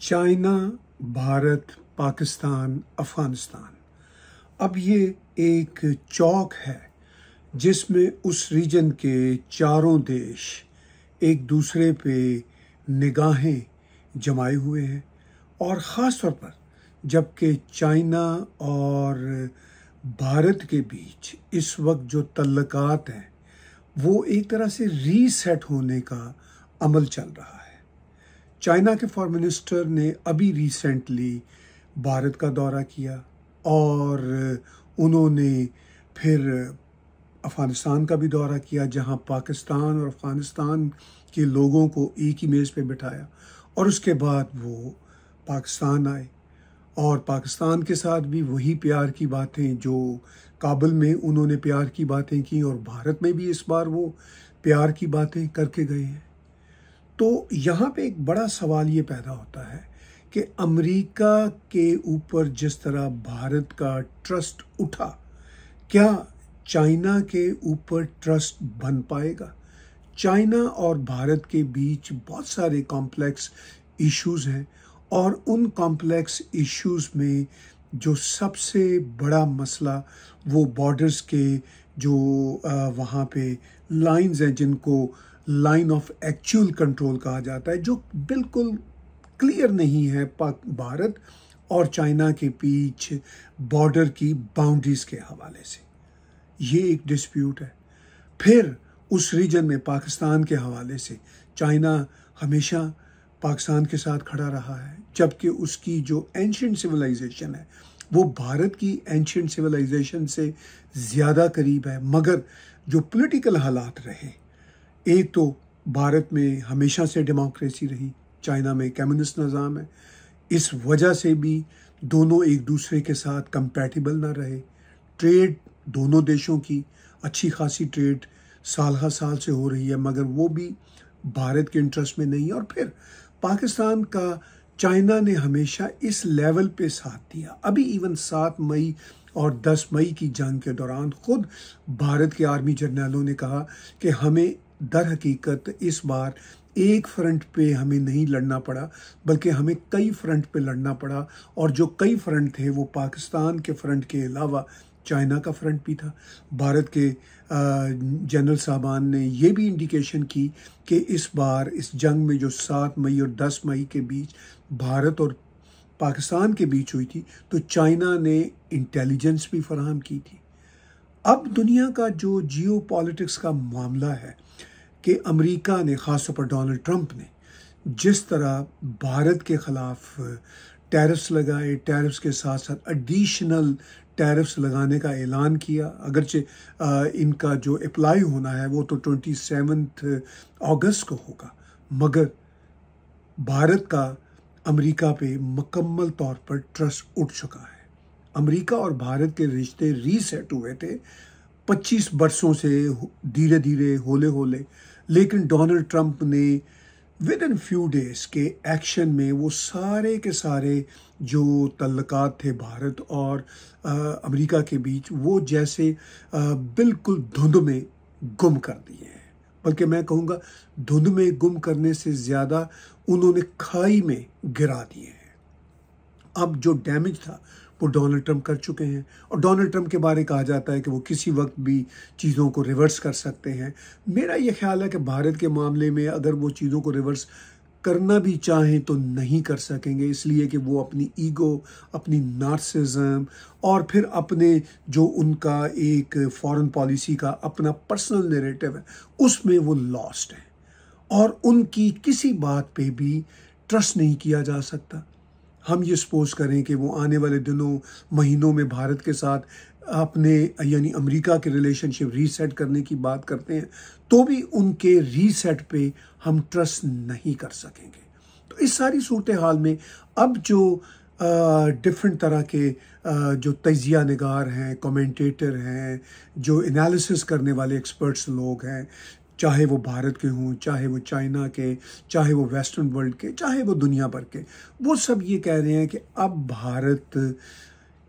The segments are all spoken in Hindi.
चाइना, भारत, पाकिस्तान, अफ़गानिस्तान। अब ये एक चौक है जिसमें उस रीजन के चारों देश एक दूसरे पे निगाहें जमाए हुए हैं। और ख़ास तौर पर जबकि चाइना और भारत के बीच इस वक्त जो तल्लुकात हैं वो एक तरह से रीसेट होने का अमल चल रहा है। चाइना के फॉरेन मिनिस्टर ने अभी रिसेंटली भारत का दौरा किया और उन्होंने फिर अफ़गानिस्तान का भी दौरा किया, जहां पाकिस्तान और अफ़गानिस्तान के लोगों को एक ही मेज़ पे बिठाया और उसके बाद वो पाकिस्तान आए और पाकिस्तान के साथ भी वही प्यार की बातें जो काबुल में उन्होंने प्यार की बातें की और भारत में भी इस बार वो प्यार की बातें करके गए हैं। तो यहाँ पे एक बड़ा सवाल ये पैदा होता है कि अमेरिका के ऊपर जिस तरह भारत का ट्रस्ट उठा, क्या चाइना के ऊपर ट्रस्ट बन पाएगा? चाइना और भारत के बीच बहुत सारे कॉम्प्लेक्स इश्यूज हैं और उन कॉम्प्लेक्स इश्यूज में जो सबसे बड़ा मसला वो बॉर्डर्स के जो वहाँ पे लाइंस हैं, जिनको लाइन ऑफ एक्चुअल कंट्रोल कहा जाता है, जो बिल्कुल क्लियर नहीं है भारत और चाइना के बीच बॉर्डर की बाउंड्रीज के हवाले से। ये एक डिस्प्यूट है। फिर उस रीजन में पाकिस्तान के हवाले से चाइना हमेशा पाकिस्तान के साथ खड़ा रहा है, जबकि उसकी जो एंशिएंट सिविलाइजेशन है वो भारत की एंशिएंट सिविलाइजेशन से ज़्यादा करीब है। मगर जो पॉलिटिकल हालात रहे, एक तो भारत में हमेशा से डेमोक्रेसी रही, चाइना में कम्युनिस्ट निज़ाम है, इस वजह से भी दोनों एक दूसरे के साथ कंपैटिबल ना रहे। ट्रेड दोनों देशों की अच्छी खासी ट्रेड साल हर साल से हो रही है, मगर वो भी भारत के इंटरेस्ट में नहीं है। और फिर पाकिस्तान का चाइना ने हमेशा इस लेवल पे साथ दिया। अभी इवन 7 मई और 10 मई की जंग के दौरान खुद भारत के आर्मी जनरलों ने कहा कि हमें दर हकीकत इस बार एक फ्रंट पे हमें नहीं लड़ना पड़ा, बल्कि हमें कई फ्रंट पे लड़ना पड़ा। और जो कई फ्रंट थे वो पाकिस्तान के फ्रंट के अलावा चाइना का फ्रंट भी था। भारत के जनरल साहबान ने ये भी इंडिकेशन की कि इस बार इस जंग में जो 7 मई और 10 मई के बीच भारत और पाकिस्तान के बीच हुई थी, तो चाइना ने इंटेलिजेंस भी फराहम की थी। अब दुनिया का जो जियो पॉलिटिक्स का मामला है कि अमेरिका ने, ख़ासतौर पर डोनाल्ड ट्रंप ने जिस तरह भारत के ख़िलाफ़ टैरिफ्स लगाए, टैरिफ्स के साथ साथ एडिशनल टैरिफ्स लगाने का ऐलान किया, अगरचे इनका जो अप्लाई होना है वो तो 27 अगस्त को होगा, मगर भारत का अमेरिका पे मुकम्मल तौर पर ट्रस्ट उठ चुका है। अमेरिका और भारत के रिश्ते रीसेट हुए थे 25 बरसों से धीरे धीरे होले होले, लेकिन डोनाल्ड ट्रंप ने विद इन फ्यू डेज के एक्शन में वो सारे के सारे जो तल्लुकात थे भारत और अमेरिका के बीच, वो जैसे बिल्कुल धुंध में गुम कर दिए हैं। बल्कि मैं कहूँगा धुंध में गुम करने से ज़्यादा उन्होंने खाई में गिरा दिए हैं। अब जो डैमेज था वो डोनाल्ड ट्रंप कर चुके हैं और डोनाल्ड ट्रंप के बारे कहा जाता है कि वो किसी वक्त भी चीज़ों को रिवर्स कर सकते हैं। मेरा ये ख्याल है कि भारत के मामले में अगर वो चीज़ों को रिवर्स करना भी चाहें तो नहीं कर सकेंगे, इसलिए कि वो अपनी ईगो, अपनी नार्सिज्म और फिर अपने जो उनका एक फॉरेन पॉलिसी का अपना पर्सनल नैरेटिव है उसमें वो लॉस्ट हैं और उनकी किसी बात पे भी ट्रस्ट नहीं किया जा सकता। हम ये सपोज करें कि वो आने वाले दिनों महीनों में भारत के साथ अपने यानी अमेरिका के रिलेशनशिप रीसेट करने की बात करते हैं, तो भी उनके रीसेट पे हम ट्रस्ट नहीं कर सकेंगे। तो इस सारी सूरत हाल में अब जो डिफरेंट तरह के जो तजिया निगार हैं, कमेंटेटर हैं, जो एनालिसिस करने वाले एक्सपर्ट्स लोग हैं, चाहे वो भारत के हों, चाहे वो चाइना के, चाहे वो वेस्टर्न वर्ल्ड के, चाहे वो दुनिया भर के, वो सब ये कह रहे हैं कि अब भारत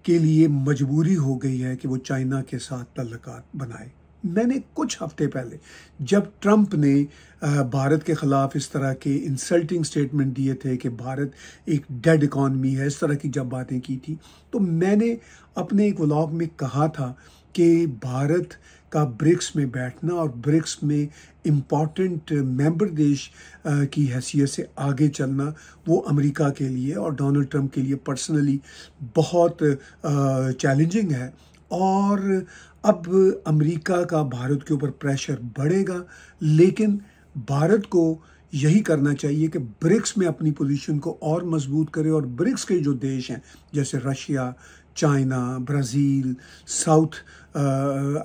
के लिए मजबूरी हो गई है कि वो चाइना के साथ तल्लुकात बनाए। मैंने कुछ हफ्ते पहले जब ट्रंप ने भारत के ख़िलाफ़ इस तरह के इंसल्टिंग स्टेटमेंट दिए थे कि भारत एक डेड इकॉनमी है, इस तरह की जब बातें की थी, तो मैंने अपने एक व्लॉग में कहा था कि भारत का ब्रिक्स में बैठना और ब्रिक्स में इम्पॉर्टेंट मेंबर देश की हैसियत से आगे चलना वो अमेरिका के लिए और डोनाल्ड ट्रंप के लिए पर्सनली बहुत चैलेंजिंग है। और अब अमेरिका का भारत के ऊपर प्रेशर बढ़ेगा, लेकिन भारत को यही करना चाहिए कि ब्रिक्स में अपनी पोजीशन को और मजबूत करे और ब्रिक्स के जो देश हैं जैसे Russia, China, Brazil, south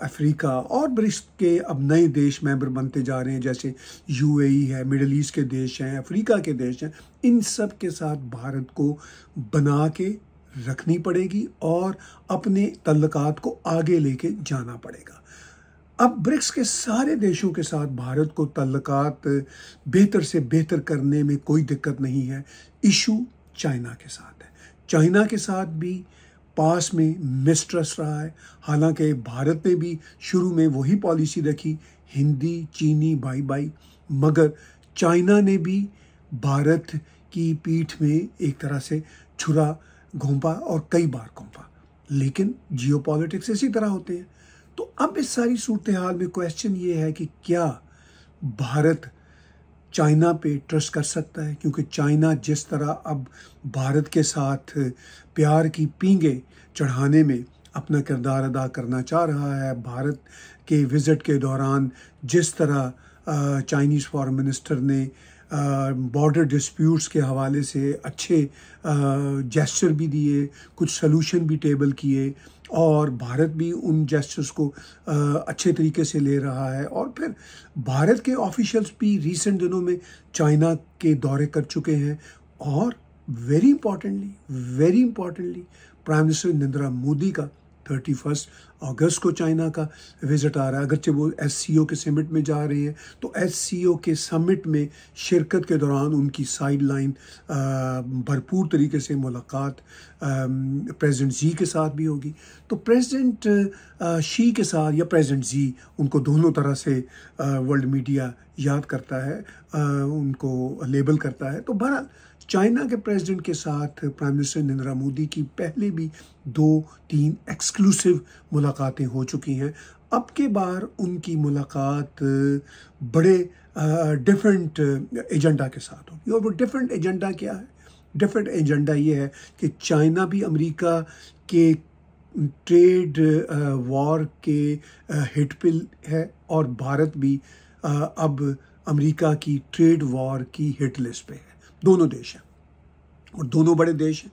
Africa और ब्रिक्स के अब नए देश मेंबर बनते जा रहे हैं जैसे यूएई है, मिडल ईस्ट के देश हैं, अफ्रीका के देश हैं, इन सब के साथ भारत को बना के रखनी पड़ेगी और अपने तल्लुकात को आगे लेके जाना पड़ेगा। अब ब्रिक्स के सारे देशों के साथ भारत को तल्लुकात बेहतर से बेहतर करने में कोई दिक्कत नहीं है। इशू चाइना के साथ है। चाइना के साथ भी पास में मिसट्रस्ट रहा है। हालांकि भारत ने भी शुरू में वही पॉलिसी रखी, हिंदी चीनी भाई भाई, मगर चाइना ने भी भारत की पीठ में एक तरह से छुरा घोंपा और कई बार घोंपा। लेकिन जियोपॉलिटिक्स इसी तरह होते हैं। तो अब इस सारी सूरत हाल में क्वेश्चन ये है कि क्या भारत चाइना पे ट्रस्ट कर सकता है, क्योंकि चाइना जिस तरह अब भारत के साथ प्यार की पींगे चढ़ाने में अपना किरदार अदा करना चाह रहा है। भारत के विज़िट के दौरान जिस तरह चाइनीज़ फॉरेन मिनिस्टर ने बॉर्डर डिस्प्यूट्स के हवाले से अच्छे जेस्चर भी दिए, कुछ सलूशन भी टेबल किए और भारत भी उन जेस्चर्स को अच्छे तरीके से ले रहा है। और फिर भारत के ऑफिशियल्स भी रिसेंट दिनों में चाइना के दौरे कर चुके हैं और very importantly prime minister Narendra Modi का 31 अगस्त को चाइना का विजिट आ रहा है। अगरचे वो SCO के समिट में जा रहे हैं, तो SCO के समिट में शिरकत के दौरान उनकी साइड लाइन भरपूर तरीके से मुलाकात प्रेसिडेंट जी के साथ भी होगी। तो प्रेसिडेंट शी के साथ या प्रेसिडेंट जी, उनको दोनों तरह से वर्ल्ड मीडिया याद करता है, उनको लेबल करता है। तो बहरहाल चाइना के प्रेसिडेंट के साथ प्राइम मिनिस्टर नरेंद्र मोदी की पहले भी 2-3 एक्सक्लूसिव मुलाकातें हो चुकी हैं। अब के बार उनकी मुलाकात बड़े डिफरेंट एजेंडा के साथ होगी। और वो डिफरेंट एजेंडा क्या है? डिफरेंट एजेंडा ये है कि चाइना भी अमेरिका के ट्रेड वॉर के हिट पे है और भारत भी अब अमेरिका की ट्रेड वॉर की हिट लिस्ट पे है। दोनों देश हैं और दोनों बड़े देश हैं,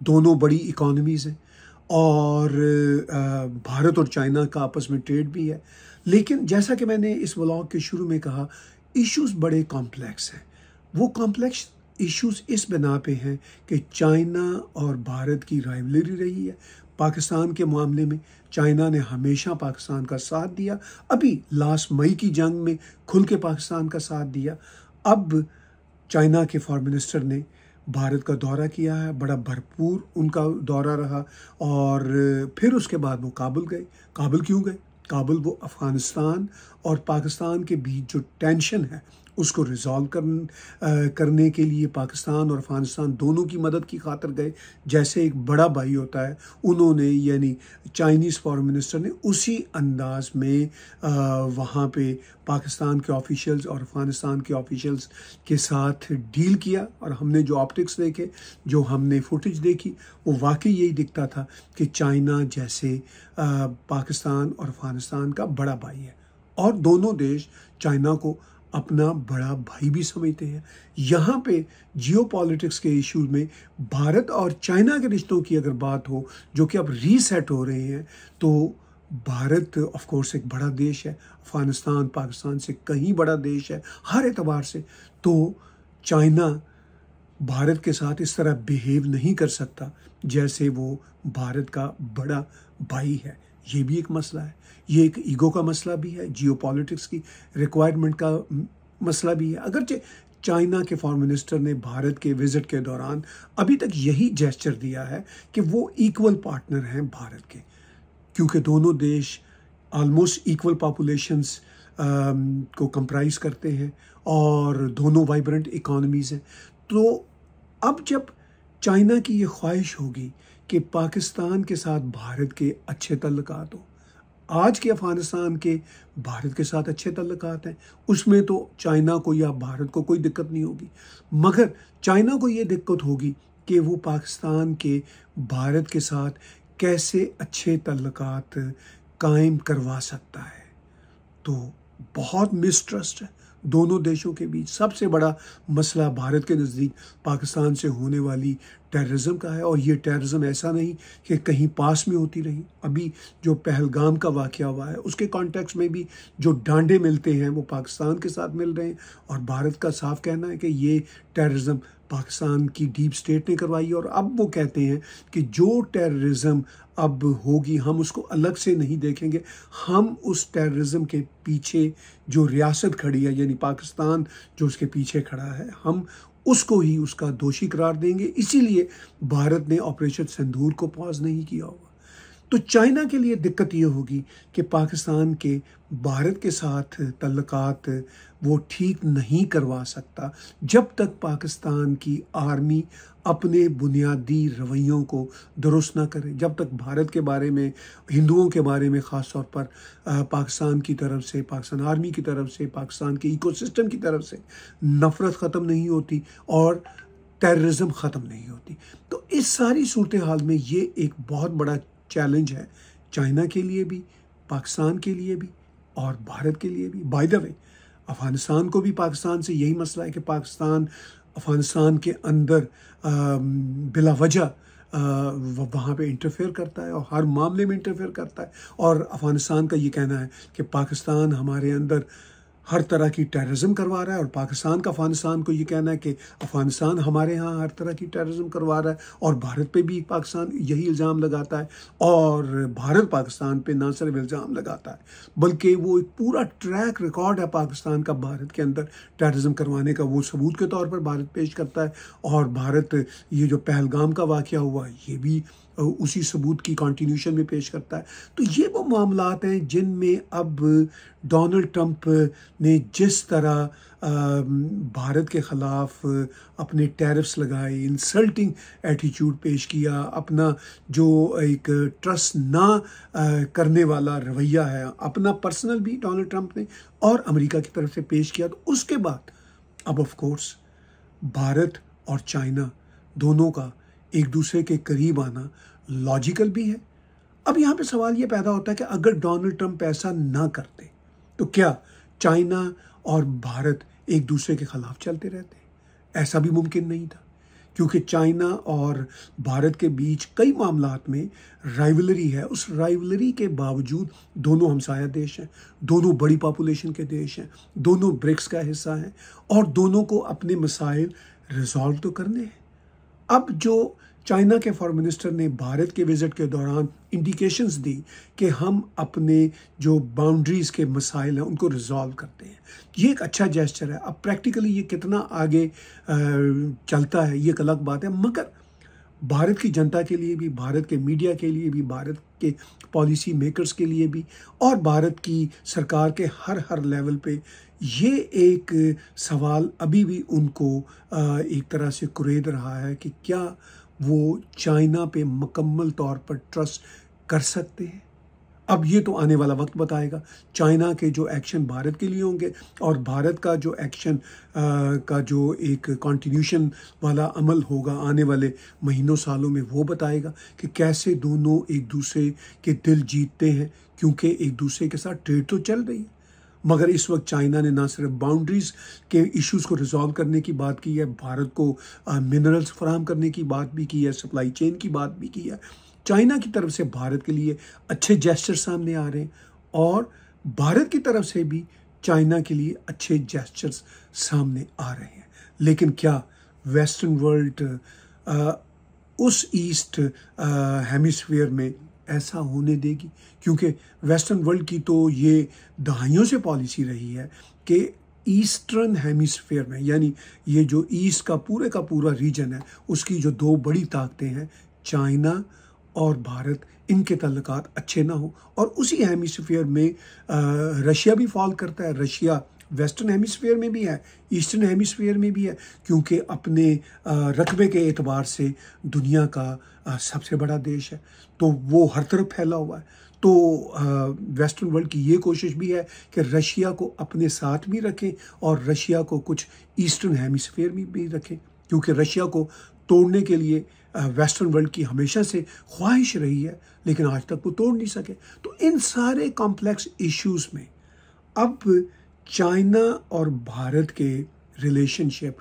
दोनों बड़ी इकोनॉमीज़ हैं और भारत और चाइना का आपस में ट्रेड भी है। लेकिन जैसा कि मैंने इस व्लॉग के शुरू में कहा, इश्यूज़ बड़े कॉम्प्लेक्स हैं। वो कॉम्प्लेक्स इश्यूज़ इस बिना पे हैं कि चाइना और भारत की राइवलरी रही है। पाकिस्तान के मामले में चाइना ने हमेशा पाकिस्तान का साथ दिया, अभी लास्ट मई की जंग में खुल के पाकिस्तान का साथ दिया। अब चाइना के फॉरेन मिनिस्टर ने भारत का दौरा किया है, बड़ा भरपूर उनका दौरा रहा और फिर उसके बाद वो काबुल गए। काबुल क्यों गए? काबुल वो अफ़गानिस्तान और पाकिस्तान के बीच जो टेंशन है उसको रिजॉल्व करने के लिए पाकिस्तान और अफ़गानिस्तान दोनों की मदद की खातिर गए। जैसे एक बड़ा भाई होता है, उन्होंने यानी चाइनीज़ फॉरेन मिनिस्टर ने उसी अंदाज में वहाँ पे पाकिस्तान के ऑफिशियल्स और अफ़गानिस्तान के ऑफिशियल्स के साथ डील किया। और हमने जो ऑप्टिक्स देखे, जो हमने फुटेज देखी, वो वाकई यही दिखता था कि चाइना जैसे पाकिस्तान और अफ़गानिस्तान का बड़ा भाई है और दोनों देश चाइना को अपना बड़ा भाई भी समझते हैं। यहाँ पे जियोपॉलिटिक्स के इश्यूज में भारत और चाइना के रिश्तों की अगर बात हो, जो कि अब रीसेट हो रहे हैं, तो भारत ऑफ कोर्स एक बड़ा देश है, अफ़गानिस्तान पाकिस्तान से कहीं बड़ा देश है हर एतबार से। तो चाइना भारत के साथ इस तरह बिहेव नहीं कर सकता जैसे वो भारत का बड़ा भाई है। ये भी एक मसला है, ये एक ईगो का मसला भी है, जियोपॉलिटिक्स की रिक्वायरमेंट का मसला भी है। अगरचे चाइना के फॉरेन मिनिस्टर ने भारत के विजिट के दौरान अभी तक यही जेस्चर दिया है कि वो इक्वल पार्टनर हैं भारत के, क्योंकि दोनों देश ऑलमोस्ट इक्वल पॉपुलेशंस को कंप्राइज करते हैं और दोनों वाइब्रेंट इकोनॉमीज़ हैं। तो अब जब चाइना की ये ख्वाहिश होगी कि पाकिस्तान के साथ भारत के अच्छे तल्लुकात हो, आज के अफ़गानिस्तान के भारत के साथ अच्छे तल्लुकात हैं, उसमें तो चाइना को या भारत को कोई दिक्कत नहीं होगी, मगर चाइना को ये दिक्कत होगी कि वो पाकिस्तान के भारत के साथ कैसे अच्छे तल्लुकात कायम करवा सकता है। तो बहुत मिसट्रस्ट है दोनों देशों के बीच। सबसे बड़ा मसला भारत के नज़दीक पाकिस्तान से होने वाली टेररिज्म का है, और ये टेररिज्म ऐसा नहीं कि कहीं पास में होती रही। अभी जो पहलगाम का वाक़या हुआ है उसके कॉन्टेक्स्ट में भी जो डांडे मिलते हैं वो पाकिस्तान के साथ मिल रहे हैं, और भारत का साफ कहना है कि ये टेररिज्म पाकिस्तान की डीप स्टेट ने करवाई। और अब वो कहते हैं कि जो टेररिज्म अब होगी हम उसको अलग से नहीं देखेंगे, हम उस टेररिज्म के पीछे जो रियासत खड़ी है यानी पाकिस्तान जो उसके पीछे खड़ा है, हम उसको ही उसका दोषी करार देंगे। इसीलिए भारत ने ऑपरेशन सिंदूर को पॉज नहीं किया होगा। तो चाइना के लिए दिक्कत ये होगी कि पाकिस्तान के भारत के साथ तल्लुकात वो ठीक नहीं करवा सकता जब तक पाकिस्तान की आर्मी अपने बुनियादी रवैयों को दुरुस्त ना करे, जब तक भारत के बारे में, हिंदुओं के बारे में ख़ास तौर पर पाकिस्तान की तरफ से, पाकिस्तान आर्मी की तरफ से, पाकिस्तान के इकोसिस्टम की तरफ से नफ़रत ख़त्म नहीं होती और टेररिज्म ख़त्म नहीं होती। तो इस सारी सूरत हाल में ये एक बहुत बड़ा चैलेंज है चाइना के लिए भी, पाकिस्तान के लिए भी और भारत के लिए भी। बाय द वे, अफ़गानिस्तान को भी पाकिस्तान से यही मसला है कि पाकिस्तान अफ़गानिस्तान के अंदर बिला वजह वहाँ पे इंटरफेयर करता है और हर मामले में इंटरफेयर करता है। और अफ़गानिस्तान का ये कहना है कि पाकिस्तान हमारे अंदर हर तरह की टेररिज्म करवा रहा है, और पाकिस्तान का अफ़गानिस्तान को ये कहना है कि अफ़गानिस्तान हमारे यहाँ हर तरह की टेररिज्म करवा रहा है। और भारत पे भी पाकिस्तान यही इल्ज़ाम लगाता है, और भारत पाकिस्तान पे ना सिर्फ इल्ज़ाम लगाता है बल्कि वो एक पूरा ट्रैक रिकॉर्ड है पाकिस्तान का भारत के अंदर टेररिज्म करवाने का, वो सबूत के तौर पर भारत पेश करता है। और भारत ये जो पहलगाम का वाक़या हुआ ये भी उसी सबूत की कंटिन्यूशन में पेश करता है। तो ये वो मामलात हैं जिनमें अब डोनाल्ड ट्रंप ने जिस तरह भारत के ख़िलाफ़ अपने टैरिफ्स लगाए, इंसल्टिंग एटीट्यूड पेश किया, अपना जो एक ट्रस्ट ना करने वाला रवैया है अपना पर्सनल भी डोनाल्ड ट्रंप ने और अमेरिका की तरफ से पेश किया, तो उसके बाद अब ऑफ कोर्स भारत और चाइना दोनों का एक दूसरे के करीब आना लॉजिकल भी है। अब यहाँ पे सवाल ये पैदा होता है कि अगर डोनाल्ड ट्रंप ऐसा ना करते तो क्या चाइना और भारत एक दूसरे के खिलाफ चलते रहते? ऐसा भी मुमकिन नहीं था, क्योंकि चाइना और भारत के बीच कई मामलात में राइवलरी है। उस राइवलरी के बावजूद दोनों हमसाया देश हैं, दोनों बड़ी पॉपुलेशन के देश हैं, दोनों ब्रिक्स का हिस्सा हैं और दोनों को अपने मसाइल रिजॉल्व तो करने हैं। अब जो चाइना के फॉरेन मिनिस्टर ने भारत के विजिट के दौरान इंडिकेशंस दी कि हम अपने जो बाउंड्रीज़ के मसाइल हैं उनको रिजॉल्व करते हैं, ये एक अच्छा जेस्चर है। अब प्रैक्टिकली ये कितना आगे चलता है ये एक अलग बात है, मगर भारत की जनता के लिए भी, भारत के मीडिया के लिए भी, भारत के पॉलिसी मेकर्स के लिए भी और भारत की सरकार के हर लेवल पे ये एक सवाल अभी भी उनको एक तरह से कुरेद रहा है कि क्या वो चाइना पे मुकम्मल तौर पर ट्रस्ट कर सकते हैं। अब ये तो आने वाला वक्त बताएगा। चाइना के जो एक्शन भारत के लिए होंगे और भारत का जो एक्शन का जो एक कंटिन्यूशन वाला अमल होगा आने वाले महीनों सालों में, वो बताएगा कि कैसे दोनों एक दूसरे के दिल जीतते हैं, क्योंकि एक दूसरे के साथ ट्रेड तो चल रही है। मगर इस वक्त चाइना ने ना सिर्फ बाउंड्रीज़ के इश्यूज़ को रिजॉल्व करने की बात की है, भारत को मिनरल्स फराहम करने की बात भी की है, सप्लाई चेन की बात भी की है। चाइना की तरफ से भारत के लिए अच्छे जेस्चर सामने आ रहे हैं और भारत की तरफ से भी चाइना के लिए अच्छे जेस्चर्स सामने आ रहे हैं। लेकिन क्या वेस्टर्न वर्ल्ड उस ईस्ट हेमिस्फीयर में ऐसा होने देगी? क्योंकि वेस्टर्न वर्ल्ड की तो ये दहाइयों से पॉलिसी रही है कि ईस्टर्न हेमिस्फीयर में, यानी ये जो ईस्ट का पूरा रीजन है, उसकी जो दो बड़ी ताकतें हैं चाइना और भारत, इनके तल्लुकात अच्छे ना हो। और उसी हेमिस्फीयर में रशिया भी फॉल करता है। रशिया वेस्टर्न हेमिस्फीयर में भी है, ईस्टर्न हेमिस्फीयर में भी है, क्योंकि अपने रकबे के एतबार से दुनिया का सबसे बड़ा देश है, तो वो हर तरफ फैला हुआ है। तो वेस्टर्न वर्ल्ड की ये कोशिश भी है कि रशिया को अपने साथ भी रखें और रशिया को कुछ ईस्टर्न हेमिस्फीयर में भी रखें, क्योंकि रशिया को तोड़ने के लिए वेस्टर्न वर्ल्ड की हमेशा से ख्वाहिश रही है, लेकिन आज तक वो तोड़ नहीं सके। तो इन सारे कॉम्प्लेक्स इश्यूज में अब चाइना और भारत के रिलेशनशिप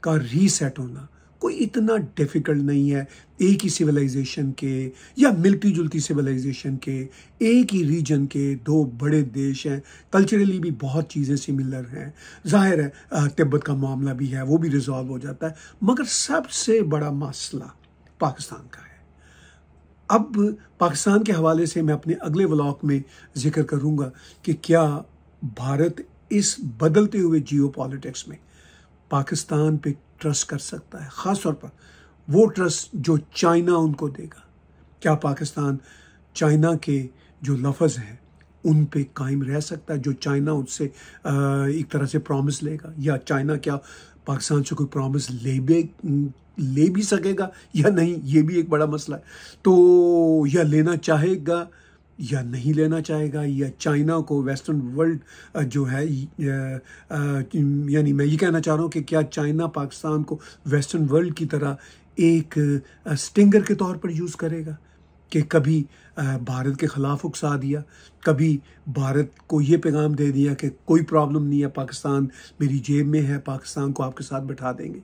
का रीसेट होना कोई इतना डिफिकल्ट नहीं है। एक ही सिविलाइजेशन के या मिलती जुलती सिविलाइजेशन के, एक ही रीजन के दो बड़े देश हैं, कल्चरली भी बहुत चीज़ें सिमिलर हैं। जाहिर है तिब्बत का मामला भी है, वो भी रिजॉल्व हो जाता है, मगर सबसे बड़ा मसला पाकिस्तान का है। अब पाकिस्तान के हवाले से मैं अपने अगले व्लॉग में जिक्र करूँगा कि क्या भारत इस बदलते हुए जियोपॉलिटिक्स में पाकिस्तान पे ट्रस्ट कर सकता है, ख़ास तौर पर वो ट्रस्ट जो चाइना उनको देगा। क्या पाकिस्तान चाइना के जो लफ्ज़ हैं उन पे कायम रह सकता है, जो चाइना उससे एक तरह से प्रॉमिस लेगा, या चाइना क्या पाकिस्तान से कोई प्रॉमिस ले भी सकेगा या नहीं, ये भी एक बड़ा मसला है। तो या लेना चाहेगा या नहीं लेना चाहेगा, या चाइना को वेस्टर्न वर्ल्ड जो है यानी मैं ये कहना चाह रहा हूँ कि क्या चाइना पाकिस्तान को वेस्टर्न वर्ल्ड की तरह एक स्टिंगर के तौर पर यूज़ करेगा कि कभी भारत के ख़िलाफ़ उकसा दिया, कभी भारत को ये पैगाम दे दिया कि कोई प्रॉब्लम नहीं है, पाकिस्तान मेरी जेब में है, पाकिस्तान को आपके साथ बैठा देंगे।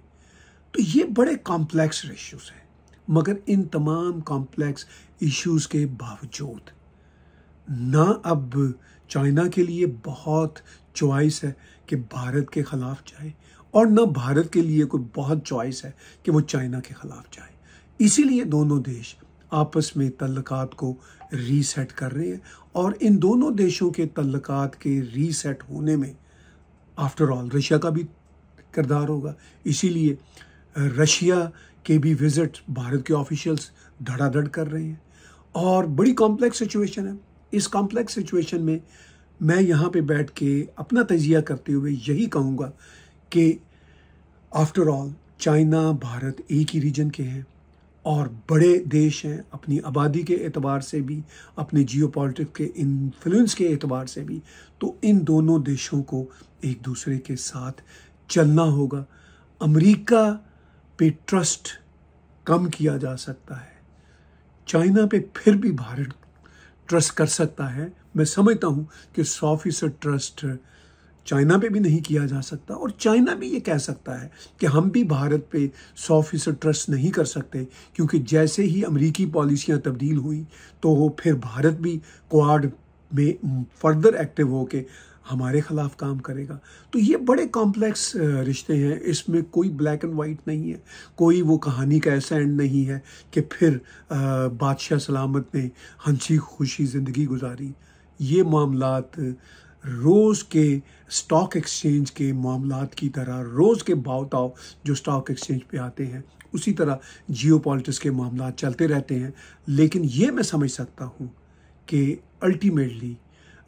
तो ये बड़े कॉम्प्लेक्स इश्यूज़ हैं, मगर इन तमाम कॉम्प्लेक्स इश्यूज़ के बावजूद ना अब चाइना के लिए बहुत चॉइस है कि भारत के ख़िलाफ़ जाए, और ना भारत के लिए कोई बहुत चॉइस है कि वो चाइना के ख़िलाफ़ जाए। इसीलिए दोनों देश आपस में तल्लुकात को रीसेट कर रहे हैं, और इन दोनों देशों के तल्लुकात के रीसेट होने में आफ्टर ऑल रशिया का भी किरदार होगा। इसीलिए रशिया के भी विज़िट भारत के ऑफिशियल्स धड़ाधड़ कर रहे हैं, और बड़ी कॉम्प्लेक्स सिचुएशन है। इस कॉम्प्लेक्स सिचुएशन में मैं यहाँ पे बैठ के अपना तजिया करते हुए यही कहूँगा कि आफ्टर ऑल चाइना भारत एक ही रीजन के हैं और बड़े देश हैं, अपनी आबादी के एतबार से भी, अपने जियोपॉलिटिक्स के इन्फ्लुएंस के एतबार से भी। तो इन दोनों देशों को एक दूसरे के साथ चलना होगा। अमेरिका पे ट्रस्ट कम किया जा सकता है, चाइना पे फिर भी भारत ट्रस्ट कर सकता है। मैं समझता हूँ कि 100% ट्रस्ट चाइना पे भी नहीं किया जा सकता, और चाइना भी ये कह सकता है कि हम भी भारत पे 100% ट्रस्ट नहीं कर सकते, क्योंकि जैसे ही अमेरिकी पॉलिसियाँ तब्दील हुई तो फिर भारत भी क्वाड में फर्दर एक्टिव होके हमारे ख़िलाफ़ काम करेगा। तो ये बड़े कॉम्प्लेक्स रिश्ते हैं, इसमें कोई ब्लैक एंड वाइट नहीं है, कोई वो कहानी का ऐसा एंड नहीं है कि फिर बादशाह सलामत ने हंसी खुशी ज़िंदगी गुजारी। ये मामलात रोज़ के स्टॉक एक्सचेंज के मामलात की तरह, रोज़ के भाव जो स्टॉक एक्सचेंज पे आते हैं, उसी तरह जियोपॉलिटिक्स के मामलात चलते रहते हैं। लेकिन ये मैं समझ सकता हूँ कि अल्टीमेटली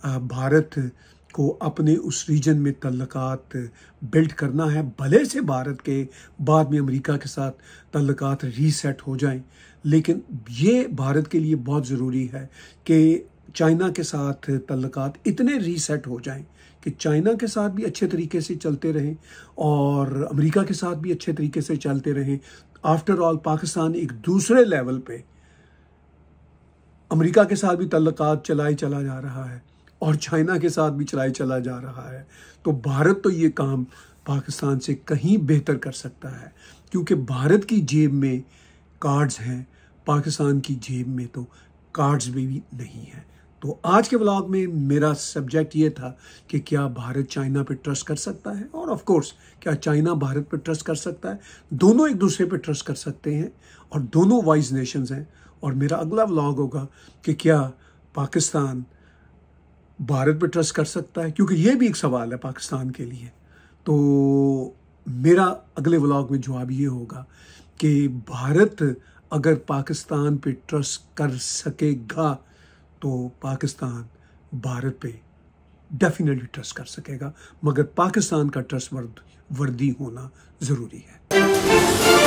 भारत को अपने उस रीजन में तल्लुकात बिल्ड करना है, भले से भारत के बाद में अमेरिका के साथ तल्लुकात रीसेट हो जाएं, लेकिन ये भारत के लिए बहुत ज़रूरी है कि चाइना के साथ तल्लुकात इतने रीसेट हो जाएं कि चाइना के साथ भी अच्छे तरीके से चलते रहें और अमेरिका के साथ भी अच्छे तरीके से चलते रहें। आफ्टर ऑल पाकिस्तान एक दूसरे लेवल पे अमेरिका के साथ भी तल्लुकात चलाए चला जा रहा है और चाइना के साथ भी चलाए चला जा रहा है। तो भारत तो ये काम पाकिस्तान से कहीं बेहतर कर सकता है, क्योंकि भारत की जेब में कार्ड्स हैं, पाकिस्तान की जेब में तो कार्ड्स भी नहीं है। तो आज के व्लॉग में मेरा सब्जेक्ट ये था कि क्या भारत चाइना पे ट्रस्ट कर सकता है, और ऑफ कोर्स क्या चाइना भारत पे ट्रस्ट कर सकता है। दोनों एक दूसरे पे ट्रस्ट कर सकते हैं और दोनों वाइज नेशंस हैं। और मेरा अगला व्लॉग होगा कि क्या पाकिस्तान भारत पे ट्रस्ट कर सकता है, क्योंकि ये भी एक सवाल है पाकिस्तान के लिए। तो मेरा अगले व्लॉग में जवाब ये होगा कि भारत अगर पाकिस्तान पे ट्रस्ट कर सकेगा तो पाकिस्तान भारत पे डेफिनेटली ट्रस्ट कर सकेगा, मगर पाकिस्तान का ट्रस्ट वर्दी होना ज़रूरी है।